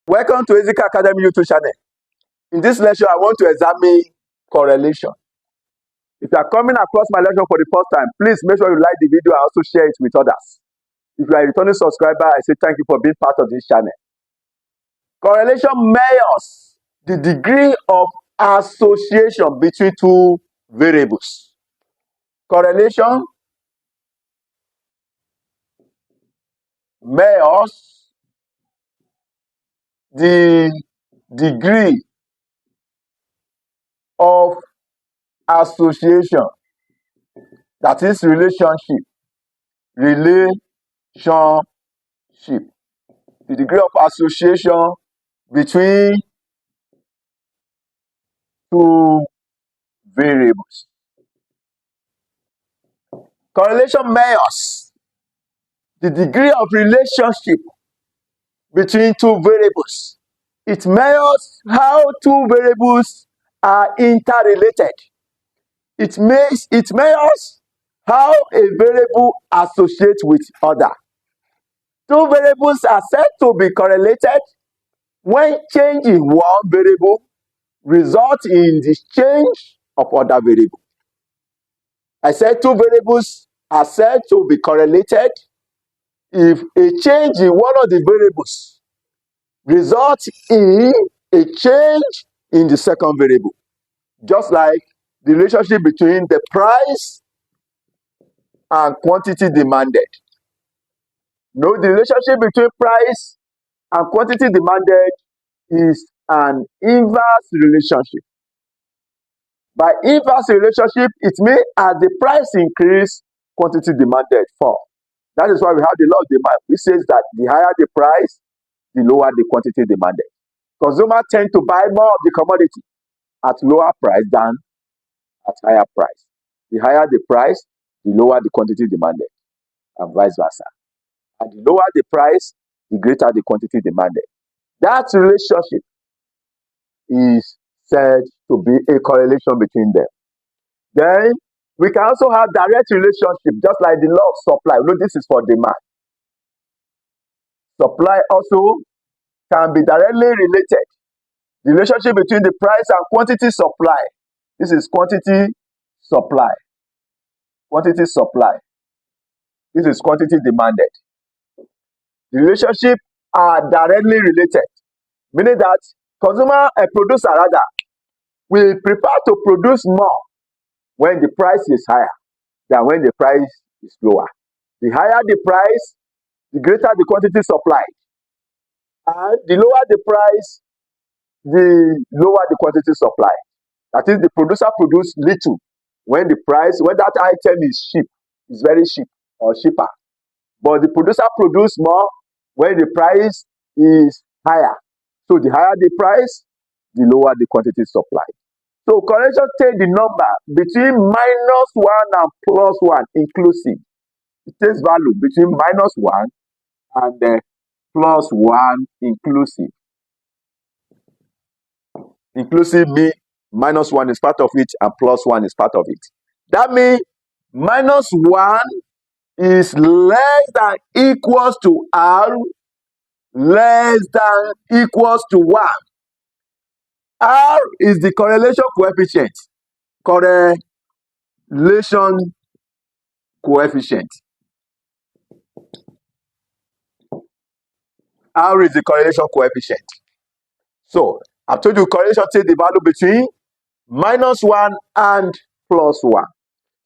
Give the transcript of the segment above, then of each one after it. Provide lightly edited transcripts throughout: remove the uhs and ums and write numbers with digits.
Welcome to ZICA Academy YouTube channel. In this lecture, I want to examine correlation. If you are coming across my lecture for the first time, please make sure you like the video and also share it with others. If you are a returning subscriber, I say thank you for being part of this channel. Correlation measures the degree of association between two variables. Correlation measures the degree of association, that is relationship, the degree of association between two variables. Correlation measures the degree of relationship between two variables. It measures how two variables are interrelated. It measures how a variable associates with other. Two variables are said to be correlated when change in one variable results in the change of other variable. I said two variables are said to be correlated if a change in one of the variables results in a change in the second variable. Just like the relationship between the price and quantity demanded. No, the relationship between price and quantity demanded is an inverse relationship. By inverse relationship, it means as the price increase, quantity demanded fall. That is why we have the law of demand, which says that the higher the price, the lower the quantity demanded. Consumers tend to buy more of the commodity at lower price than at higher price. The higher the price, the lower the quantity demanded, and vice versa. And the lower the price, the greater the quantity demanded. That relationship is said to be a correlation between them. Then we can also have direct relationship, just like the law of supply. No, this is for demand. Supply also can be directly related. The relationship between the price and quantity supply. This is quantity supply. Quantity supply. This is quantity demanded. The relationship are directly related, meaning that consumer, a producer rather, will prefer to produce more when the price is higher than when the price is lower. The higher the price, the greater the quantity supplied. And the lower the price, the lower the quantity supplied. That is, the producer produces little when the price, when that item is cheap, is very cheap or cheaper. But the producer produces more when the price is higher. So the higher the price, the lower the quantity supplied. So correlation takes the number between -1 and +1 inclusive. It takes value between -1 and +1 inclusive. Inclusive means -1 is part of it and +1 is part of it. That means -1 is less than equals to R, less than equals to 1. R is the correlation coefficient. Correlation coefficient. R is the correlation coefficient. So, I've told you correlation takes the value between -1 and +1.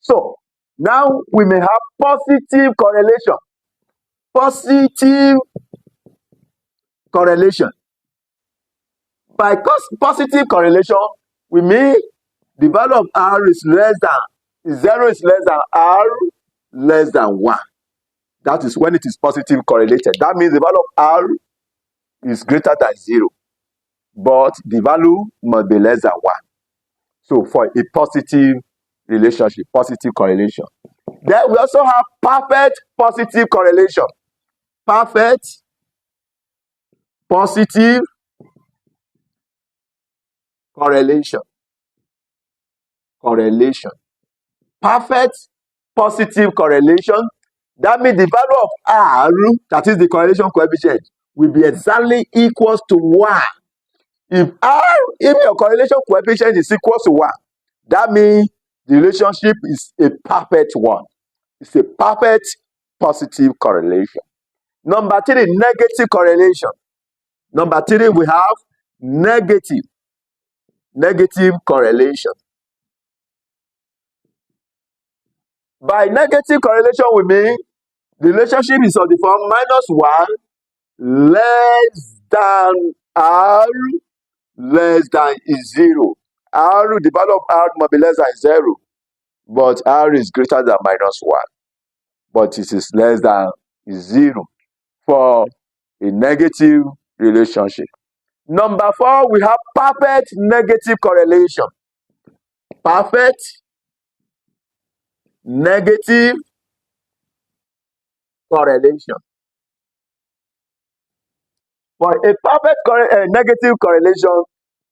So, now we may have positive correlation. Positive correlation. By positive correlation, we mean the value of R is less than 0 is less than R less than 1. That is when it is positive correlated. That means the value of R is greater than 0, but the value must be less than 1. So for a positive relationship, positive correlation. Then we also have perfect positive correlation. Perfect positive correlation. Correlation. Perfect positive correlation. That means the value of R, that is the correlation coefficient, will be exactly equals to 1. If your correlation coefficient is equal to 1, that means the relationship is a perfect one. It's a perfect positive correlation. Number 3, negative correlation. Number 3, we have negative correlation. By negative correlation, we mean the relationship is of the form -1 less than R less than is 0. R, the value of R must be less than 0, but R is greater than -1, but it is less than 0 for a negative relationship. Number 4, we have perfect negative correlation. Perfect negative correlation. For a perfect negative correlation,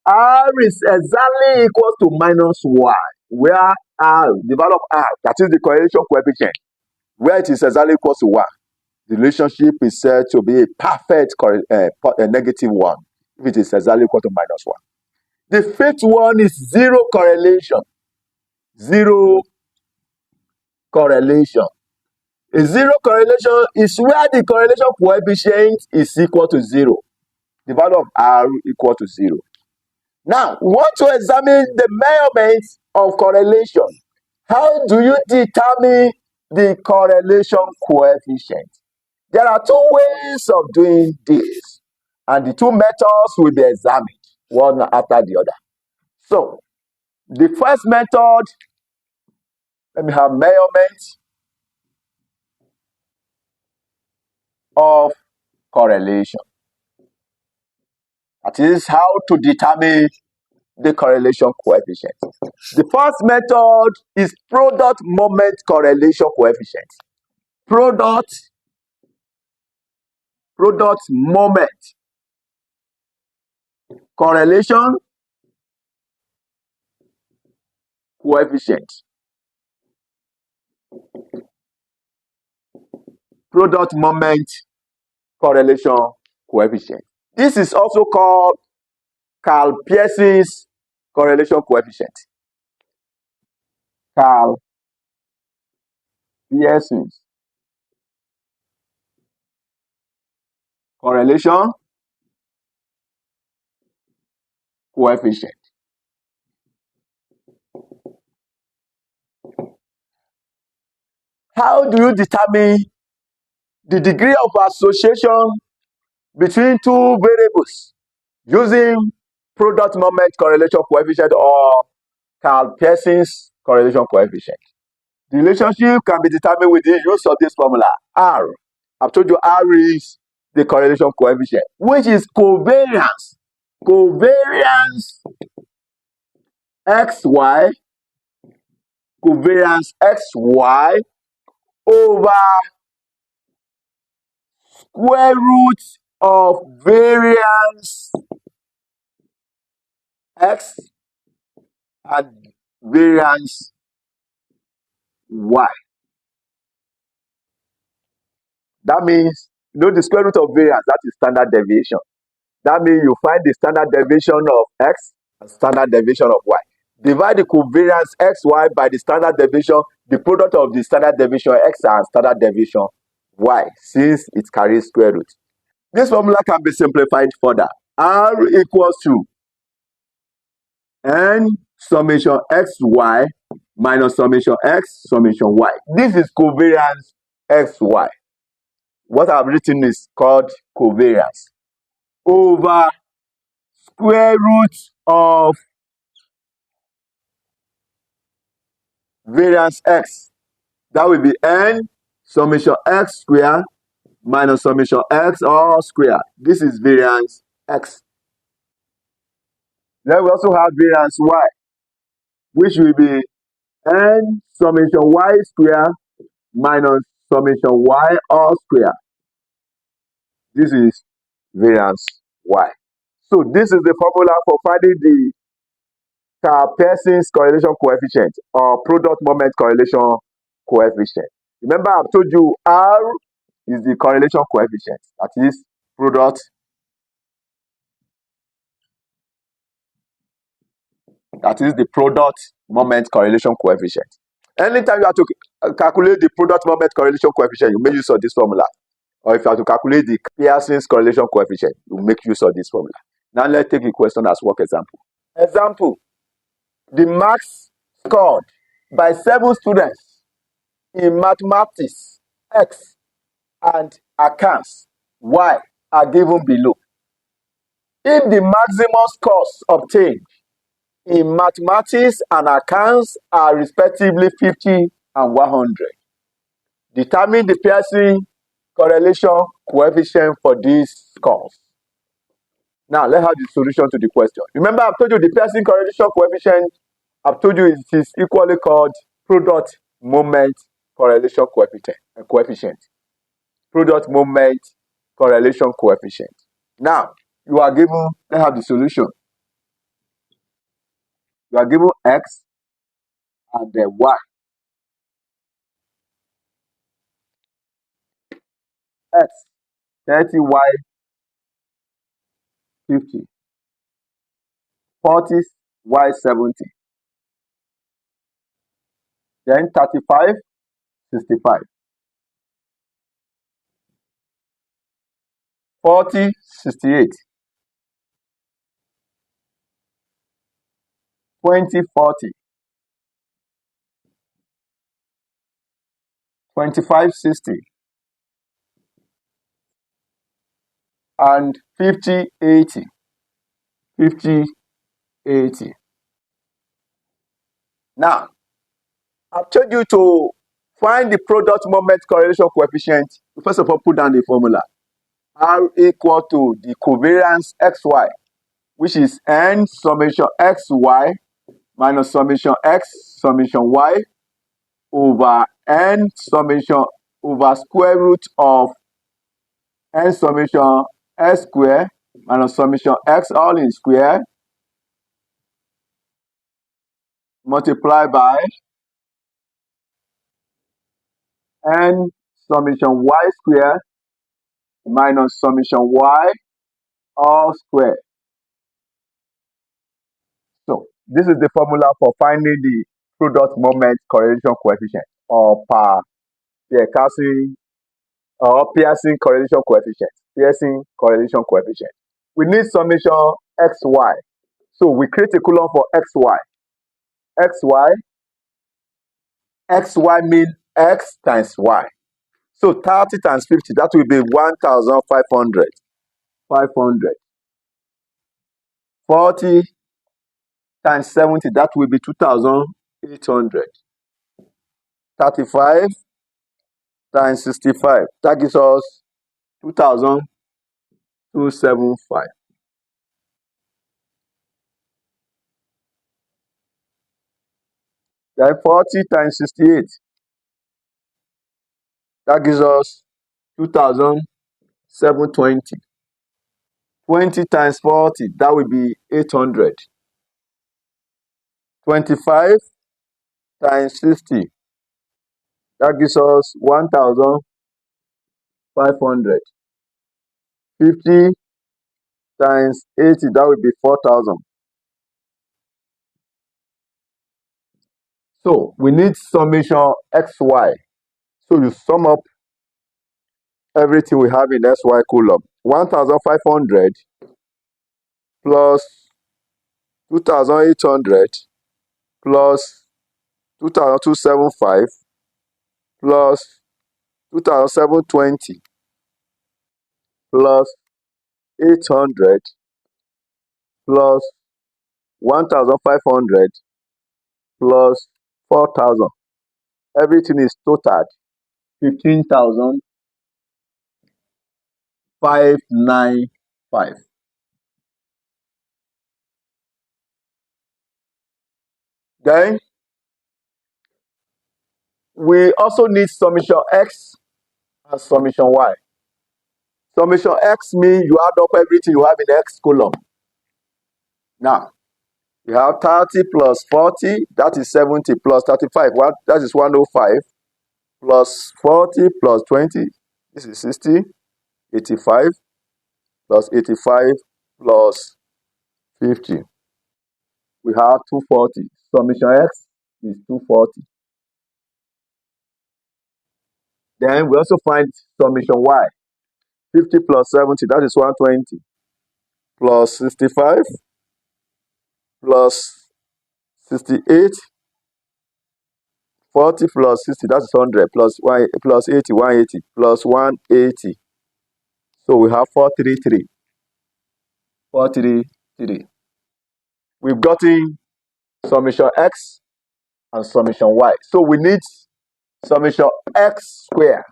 R is exactly equal to -1, where R, the value of R, that is the correlation coefficient, where it is exactly equal to 1. The relationship is said to be a perfect negative one if it is exactly equal to -1. The 5th one is zero correlation. Zero correlation. A zero correlation is where the correlation coefficient is equal to 0. The value of R equal to 0. Now, we want to examine the measurements of correlation. How do you determine the correlation coefficient? There are 2 ways of doing this, and the 2 methods will be examined one after the other. So, the first method, let me have measurement of correlation. That is how to determine the correlation coefficient. The first method is product moment correlation coefficient. Product moment correlation coefficient. Product moment correlation coefficient. This is also called Pearson's correlation coefficient. Pearson's correlation coefficient. How do you determine the degree of association between 2 variables using product moment correlation coefficient or Pearson's correlation coefficient? The relationship can be determined with the use of this formula, R. I've told you R is the correlation coefficient, which is covariance. Covariance XY, covariance XY over square root of variance X and variance Y. That means, the square root of variance, that is standard deviation. That means you find the standard deviation of X and standard deviation of Y. Divide the covariance XY by the standard deviation, the product of the standard deviation X and standard deviation Y, since it carries square root. This formula can be simplified further. R equals to N summation XY minus summation X summation Y. This is covariance XY. What I've written is called covariance over square root of variance X. That will be N summation X square minus summation X all square. This is variance X. Then we also have variance Y, which will be N summation Y square minus summation Y all square. This is variance Y. So this is the formula for finding the Pearson's correlation coefficient or product moment correlation coefficient. Remember, I've told you R is the correlation coefficient. That is product that is the product moment correlation coefficient. Anytime you have to calculate the product moment correlation coefficient, you make use of this formula. Or if you have to calculate the Pearson's correlation coefficient, you make use of this formula. Now let's take a question as work example. Example, the marks scored by 7 students in mathematics X and accounts Y are given below. If the maximum scores obtained in mathematics and accounts are respectively 50 and 100, determine the Pearson correlation coefficient for these scores. Now, let's have the solution to the question. Remember, I've told you the Pearson correlation coefficient, I've told you it is equally called product moment correlation coefficient. Product moment correlation coefficient. Now, you are given, let's have the solution. You are given X and then Y. X, 30, Y, 50. 40, Y, 70. Then 35, 65. 40, 68. 20, 40. 25, 60. And 50, 80. 50, 80. Now, I've told you to find the product moment correlation coefficient. First of all, put down the formula. R equal to the covariance XY, which is N summation XY minus summation X summation Y over N summation over square root of N summation S square minus summation X all in square multiplied by N summation Y square minus summation Y all square. So this is the formula for finding the product moment correlation coefficient or Pearson correlation coefficient. Pearson correlation coefficient. We need summation XY. So we create a column for XY. XY means X times Y. So 30 times 50, that will be 1,500. 500. 40 times 70, that will be 2,800. 35 times 65, that gives us 2,275. Then 40 times 68, that gives us 2,720. 20 times 40, that will be 800. 25 times 50, that gives us 1,500. 50 times 80, that will be 4,000. So we need summation XY. So you sum up everything we have in XY column. 1,500 plus 2,800 plus 2,275 plus 2,720 plus 800 plus 1,500 plus 4,000. Everything is totaled 15,595. Then we also need summation X and summation Y. Summation X means you add up everything you have in the X column. Now, you have 30 plus 40, that is 70, plus 35, that is 105, plus 40 plus 20, this is 60, 85, plus 85 plus 50. We have 240. Summation x is 240. Then we also find summation y. 50 plus 70, that is 120. Plus 65 plus 68. 40 plus 60, that is 100. Plus 80, 180. Plus 180. So we have 433. 433. We've gotten summation x and summation y. So we need summation x square.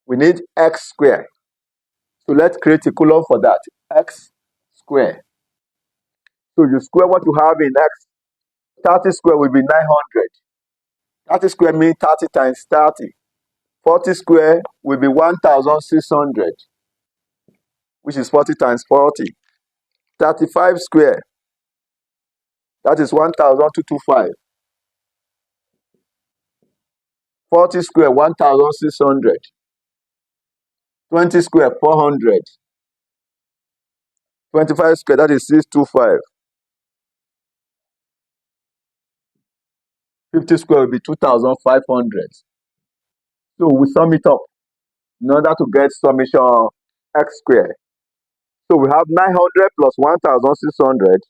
We need x square. So let's create a column for that. X square. So you square what you have in x. 30 square will be 900. 30 square means 30 times 30. 40 square will be 1,600, which is 40 times 40. 35 square, that is 1,225. 40 square, 1,600. 20 square, 400. 25 square, that is 625. 50 square will be 2,500. So we sum it up in order to get summation x square. So we have 900 plus 1,600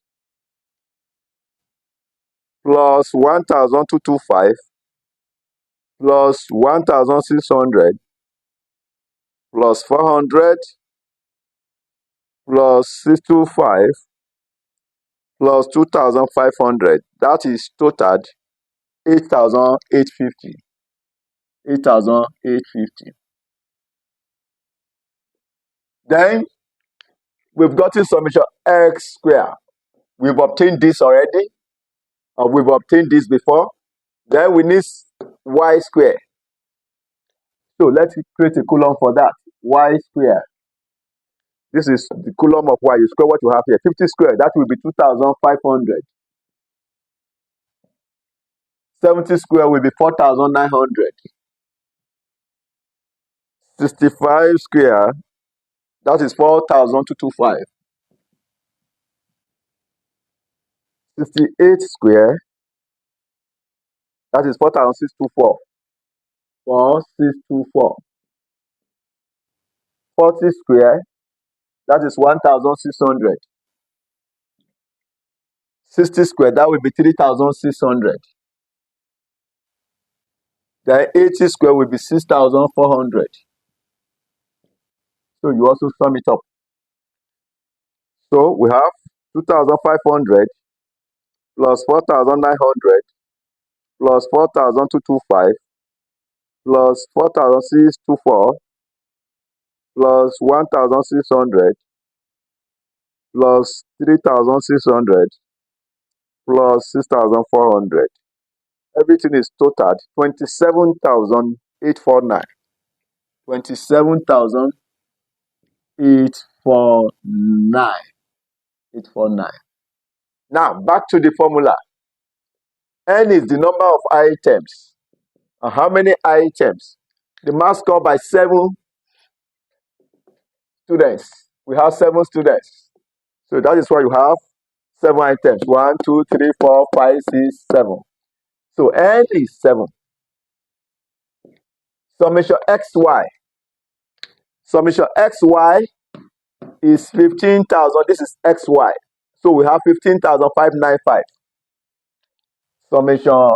plus 1,225 plus 1,600 plus 400 plus 625 plus 2,500. That is totaled 8,850. 8,850. Then we've gotten summation x square. We've obtained this already, or we've obtained this before. Then we need y square. So let's create a column for that. Y square. This is the column of y. You square what you have here. 50 square, that will be 2,500. 70 square will be 4,900. 65 square, that is 4,225. 68 square, that is 4,624. 4,624. 40 square, that is 1,600. 60 square, that will be 3,600. Then 80 square will be 6,400. So you also sum it up. So we have 2,500 plus 4,900 plus 4,225 plus 4,624 plus 1,600 plus 3,600 plus 6,400. Everything is totaled 27,849. 27,849. 849. Now back to the formula. N is the number of items. And how many items? The mass score by 7 students. We have 7 students. So that is why you have 7 items. 1, 2, 3, 4, 5, 6, 7. So N is 7. Summation XY. Summation XY is 15,000. This is XY. So we have 15,595. Summation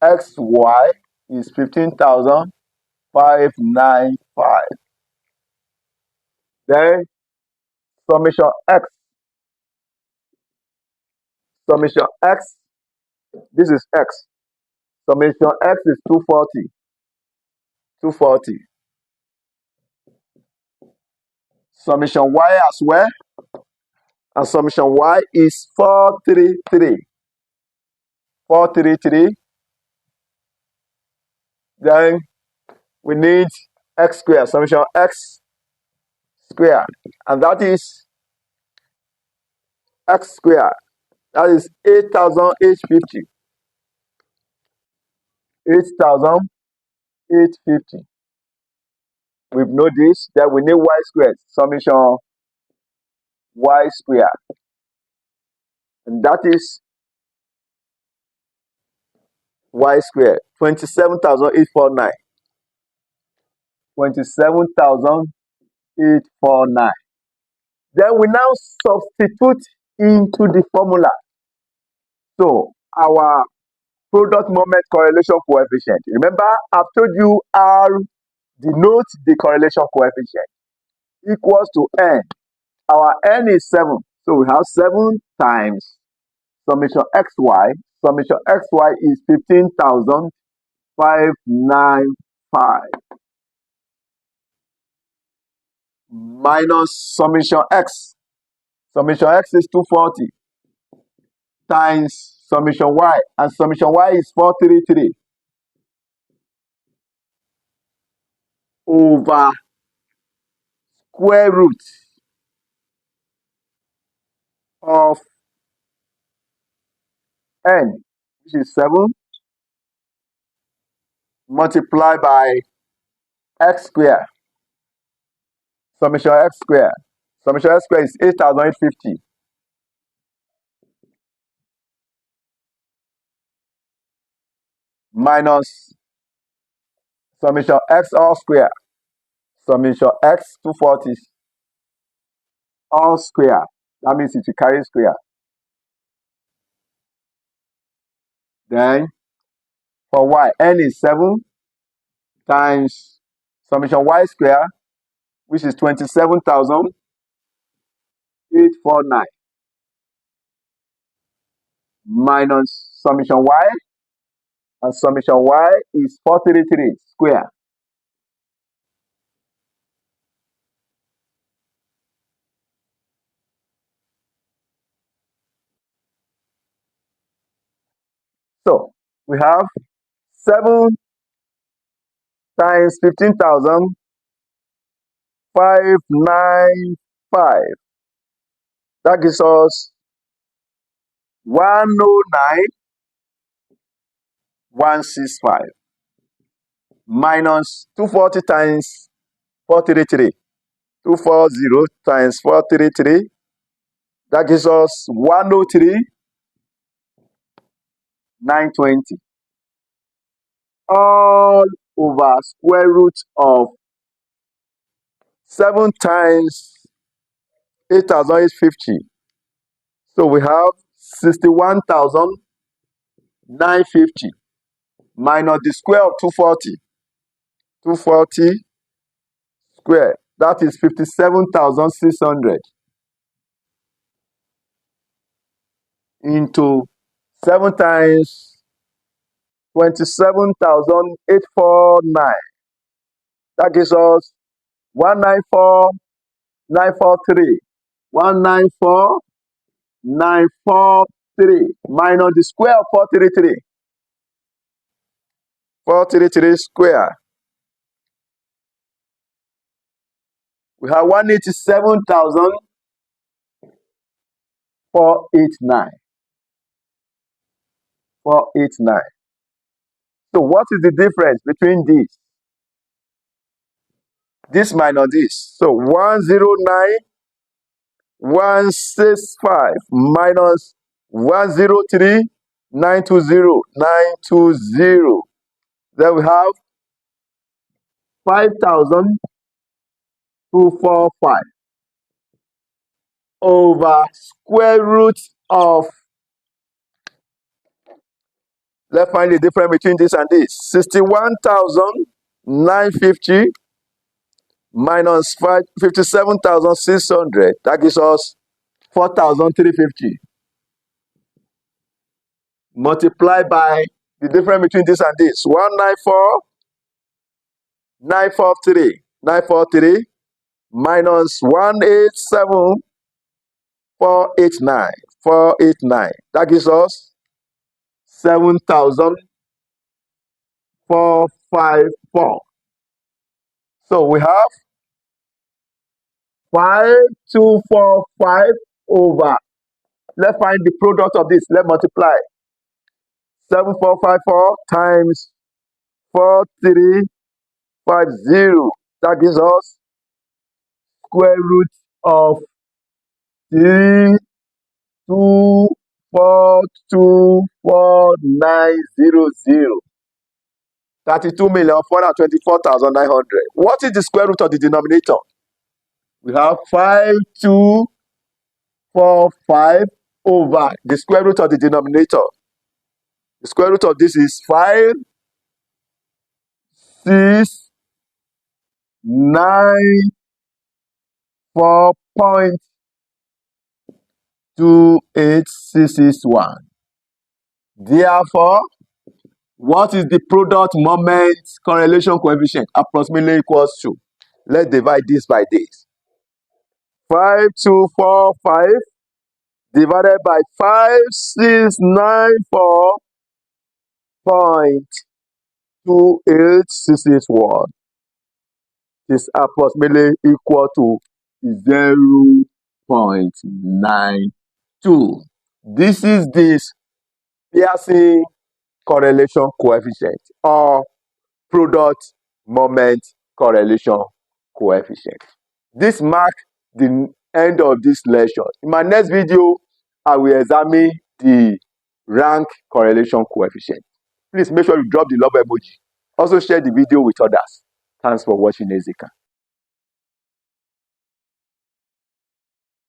XY is 15,595. Then summation X. Summation X. This is X. Summation X is 240. 240. Summation Y as well. And summation Y is 433. 433. Then we need X squared. Summation X squared. And that is X squared. That is 8,850. 8,850. We've know this. Then we need Y squared. Summation y square. And that is y square, 27,849. 27,849. Then we now substitute into the formula. So our product moment correlation coefficient. Remember, I've told you R denotes the correlation coefficient equals to N. Our N is 7. So we have 7 times summation XY. Summation XY is 15,595 minus summation X. Summation X is 240 times summation Y. And summation Y is 433 over square root of N, which is 7, multiplied by X square. Summation X square. Summation X square is 8,850 minus summation X all square. Summation X 240 all square. That means it will carry square. Then for Y, N is 7 times summation Y square, which is 27,849 minus summation Y, and summation Y is 433 square. So we have 7 times 15,595. That gives us 109,165 minus 240 times 433. 240 times 433. That gives us 103,920. All over square root of 7 times 8,850. So we have 61,950 minus the square of 240. 240 square. That is 57,600 into 7 times 27,849. That gives us 194,943. 194,943 minus the square of 433. 433 square. We have 187,489. 489. So what is the difference between these? This minus this. So 109,165 minus 103,920. Then we have 5,245 over square root of, let's find the difference between this and this. 61,950 minus 57,600. That gives us 4,350. Multiplied by the difference between this and this. 194,943. 943 minus 187,489. 489. That gives us 7,454. So we have 5,245 over. Let's find the product of this. Let's multiply. 7,454 times 4,350. That gives us square root of 3242490. 32,424,900. What is the square root of the denominator? We have 5245 over the square root of the denominator. The square root of this is 5694.28661. Therefore, what is the product moment correlation coefficient? Approximately equals to. Let's divide this by this. 5245 divided by 5694.28661 is approximately equal to 0.92. This is this Pearson correlation coefficient or product moment correlation coefficient. This marks the end of this lecture. In my next video, I will examine the rank correlation coefficient. Please make sure you drop the love emoji. Also share the video with others. Thanks for watching ZICA.